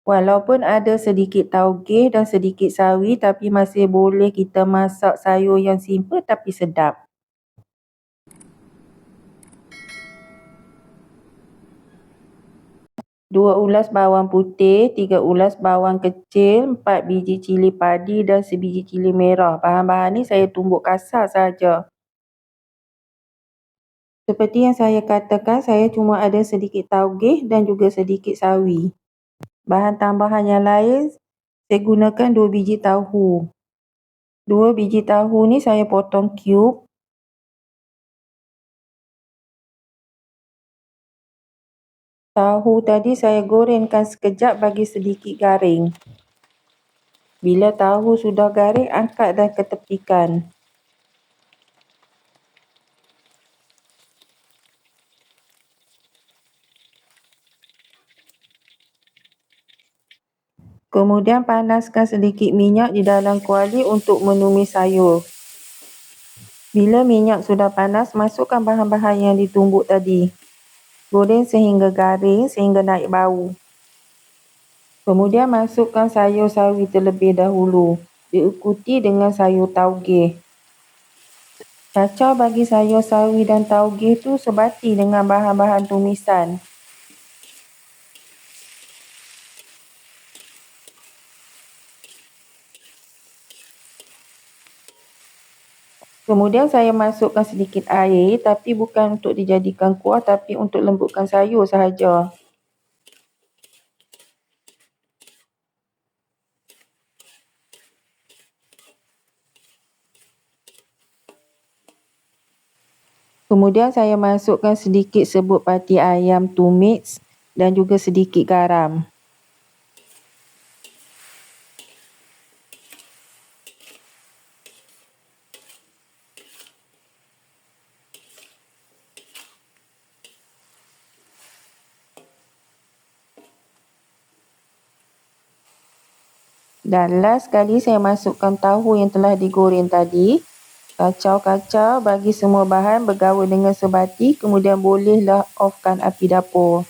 Walaupun ada sedikit taugeh dan sedikit sawi, tapi masih boleh kita masak sayur yang simple tapi sedap. 2 ulas bawang putih, 3 ulas bawang kecil, 4 biji cili padi dan sebiji cili merah. Bahan-bahan ni saya tumbuk kasar saja. Seperti yang saya katakan, saya cuma ada sedikit taugeh dan juga sedikit sawi. Bahan tambahan yang lain, saya gunakan 2 biji tahu. 2 biji tahu ni saya potong cube. Tahu tadi saya gorengkan sekejap bagi sedikit garing. Bila tahu sudah garing, angkat dan ketepikan. Kemudian panaskan sedikit minyak di dalam kuali untuk menumis sayur. Bila minyak sudah panas, masukkan bahan-bahan yang ditumbuk tadi. Goreng sehingga garing, sehingga naik bau. Kemudian masukkan sayur sawi terlebih dahulu, diikuti dengan sayur taugeh. Kacau bagi sayur sawi dan taugeh tu sebati dengan bahan-bahan tumisan. Kemudian saya masukkan sedikit air, tapi bukan untuk dijadikan kuah, tapi untuk lembutkan sayur sahaja. Kemudian saya masukkan sedikit serbuk pati ayam tumis dan juga sedikit garam. Dan last sekali saya masukkan tahu yang telah digoreng tadi. Kacau-kacau bagi semua bahan bergaul dengan sebati, kemudian bolehlah offkan api dapur.